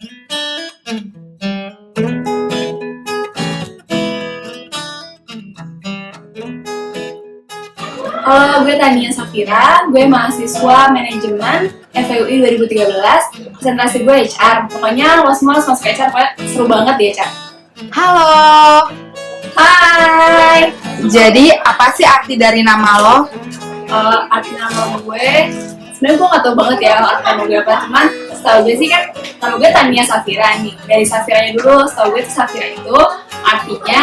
Halo, gue Tania Safira, gue mahasiswa manajemen FEUI 2013, presentasi gue HR. Pokoknya lo semua harus masuk HR, pokoknya seru banget di HR. Halo. Hai! Jadi apa sih arti dari nama lo? Arti nama gue, sebenarnya gue gak tau banget ya arti nama gue apa, cuman setahu gue sih kan nama gue Tania Safira nih. Dari Safiranya dulu, setahu gue tuh Safira itu artinya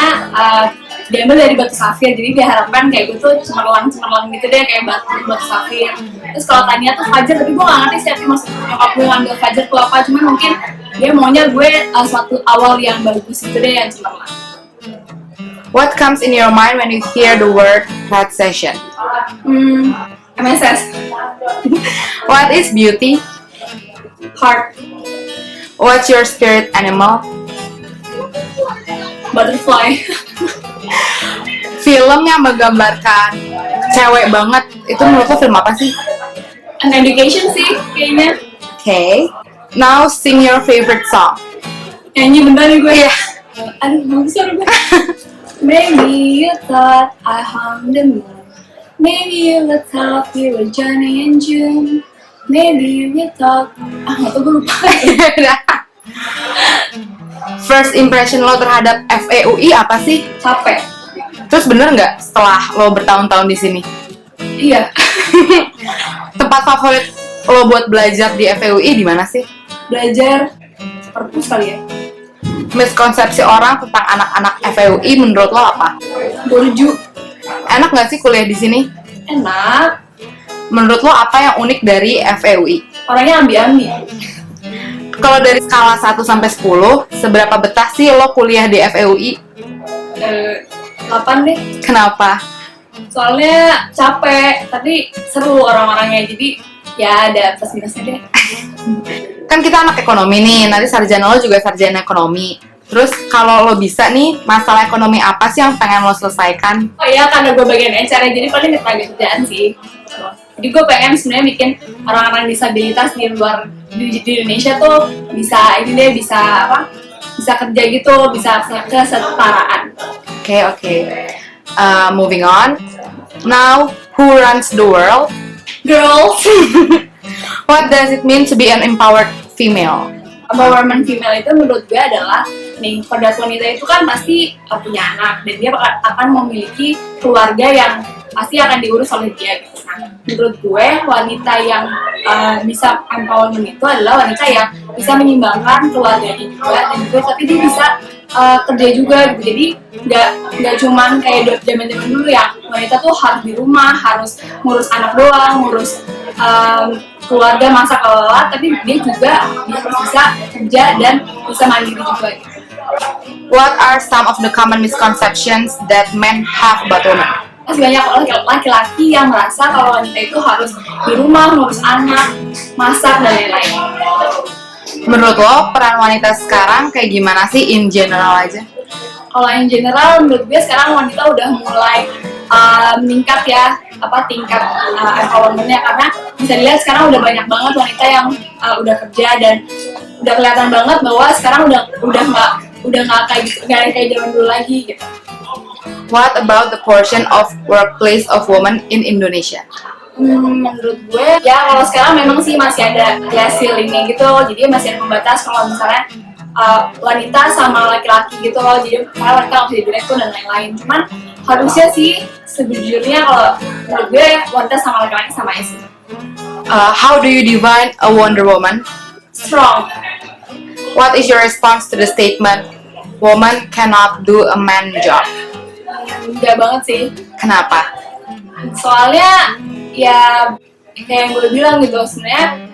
diambil dari batu safir, jadi diharapkan kayak gue tuh cemerlang gitu deh, kayak batu safir. Terus kalau Tania tuh Fajar, tapi gue gak ngerti sih arti maksud nyokap gue ngambil Fajar tuh apa, cuman mungkin dia maunya gue suatu awal yang bagus gitu deh, yang cemerlang. What comes in your mind when you hear the word health session? MSS. What is beauty? Heart. What's your spirit animal? Butterfly. Film yang menggambarkan cewek banget, itu menurut lo film apa sih? An education sih kayaknya. Okay. Now sing your favorite song. Nyanyi bentar nih gue. Iya. Aduh, bagus suara gue. Maybe you thought I hung the moon. Maybe you thought we were Johnny and June. Maybe you thought... gak tau, gue lupa. First impression lo terhadap FEUI apa sih? Capek. Terus bener nggak setelah lo bertahun-tahun di sini? Iya. Tempat favorit lo buat belajar di FEUI di mana sih? Belajar perpus kali ya. Miskonsepsi orang tentang anak-anak FEUI menurut lo apa? Burju. Enak nggak sih kuliah di sini? Enak. Menurut lo apa yang unik dari FEUI? Orangnya ambi-ambi. Kalau dari skala 1 sampai 10, seberapa betah sih lo kuliah di FEUI? 8 deh. Kenapa? Soalnya capek, tapi seru orang-orangnya, jadi ya ada plus minusnya deh. Kan kita anak ekonomi nih, nanti sarjana lo juga sarjana ekonomi. Terus kalau lo bisa nih, masalah ekonomi apa sih yang pengen lo selesaikan? Oh iya, karena gue bagian HR, jadi paling tenaga kerjaan sih. Jadi gue pengen sebenarnya bikin orang-orang disabilitas di luar di Indonesia tuh bisa ini deh, bisa kerja gitu, bisa kesetaraan. Oke. Moving on. Now, who runs the world? Girls. What does it mean to be an empowered female? Empowerment female itu menurut gue adalah nih, pada wanita itu kan pasti punya anak dan dia akan memiliki keluarga yang pasti akan diurus oleh dia gitu. Nah, menurut gue wanita yang bisa empowerment itu adalah wanita yang bisa menyimbangkan keluarganya juga dan juga tapi dia bisa kerja juga gitu. Jadi nggak cuman kayak zaman dulu ya, wanita tuh harus di rumah, harus ngurus anak doang, ngurus keluarga, masak lelah, tapi dia juga harus bisa kerja dan bisa mandiri juga gitu. What are some of the common misconceptions that men have about women? Masih banyak laki-laki yang merasa kalau wanita itu harus di rumah, ngurus anak, masak, dan lain-lain. Menurut lo, peran wanita sekarang kayak gimana sih in general aja? Kalau in general, menurut gue sekarang wanita udah mulai meningkat ya, tingkat empowerment-nya, karena bisa dilihat sekarang udah banyak banget wanita yang udah kerja dan udah kelihatan banget bahwa sekarang udah nggak kayak zaman dulu lagi gitu. What about the portion of workplace of women in Indonesia? Menurut gue ya kalau sekarang memang sih masih ada glass ceilingnya gitu, jadi masih ada pembatas kalau misalnya wanita sama laki-laki gitu loh, jadi karena wanita nggak bisa jadi direktur dan lain-lain. Cuman harusnya sih sejujurnya kalau menurut gue wanita sama laki-laki sama aja sih. How do you define a Wonder Woman? Strong. What is your response to the statement woman cannot do a man job? Enggak banget sih. Kenapa? Soalnya ya kayak yang gue bilang gitu, sebenarnya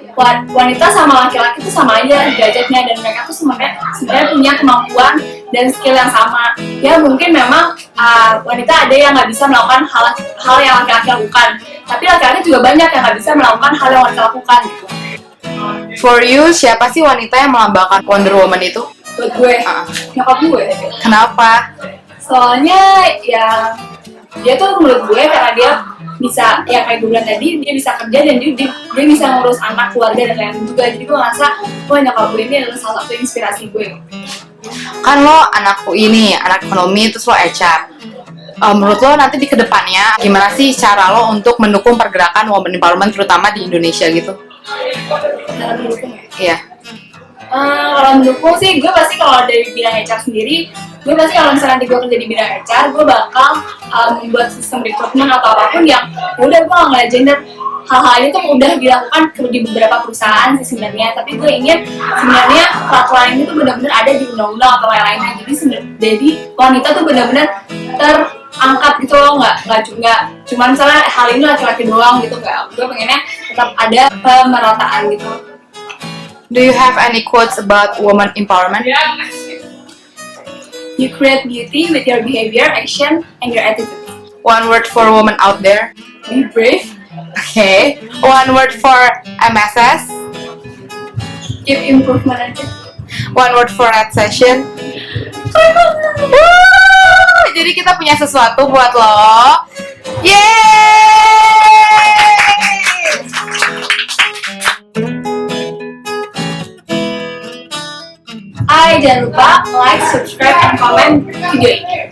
wanita sama laki-laki itu sama aja derajatnya, dan mereka tuh sebenarnya punya kemampuan dan skill yang sama. Ya mungkin memang wanita ada yang nggak bisa melakukan hal yang laki-laki lakukan, tapi laki-laki juga banyak yang nggak bisa melakukan hal yang wanita lakukan gitu. For you, siapa sih wanita yang melambangkan Wonder Woman itu? Buat gue, nyokap gue. Kenapa? Soalnya ya dia tuh menurut gue karena dia bisa ya kayak gue bilang tadi, dia bisa kerja dan dia bisa ngurus anak, keluarga dan lain-lain juga. Jadi gue ngerasa wah nyokap gue ini adalah salah satu inspirasi gue. Kan lo anak UI, anak ekonomi, terus lo HR. Menurut lo nanti di kedepannya gimana sih cara lo untuk mendukung pergerakan women empowerment terutama di Indonesia gitu? Dalam mendukung ya. Iya. Kalau mendukung sih, gue pasti kalau dari bidang HR sendiri, gue pasti kalau misalnya nanti gue kerja di bidang HR, gue bakal membuat sistem rekrutmen atau apapun yang udah gue nggak ngeliat gender. Hal-hal ini tuh udah dilakukan di beberapa perusahaan sih sebenarnya, tapi gue ingin sebenarnya peraturan ini tuh benar-benar ada di undang-undang atau lain-lainnya. Jadi wanita tuh benar-benar terangkat gitu loh, nggak cuma misalnya hal ini laki-laki doang gitu, nggak. Gue pengennya tetap ada pemerataan gitu. Do you have any quotes about woman empowerment? You create beauty with your behavior, action, and your attitude. One word for women out there. Be brave. Okay. One word for MSS. Keep improvement aja. One word for Red Session. Jadi kita punya sesuatu buat lo. Yeay! Jangan lupa like, subscribe, and comment video ini.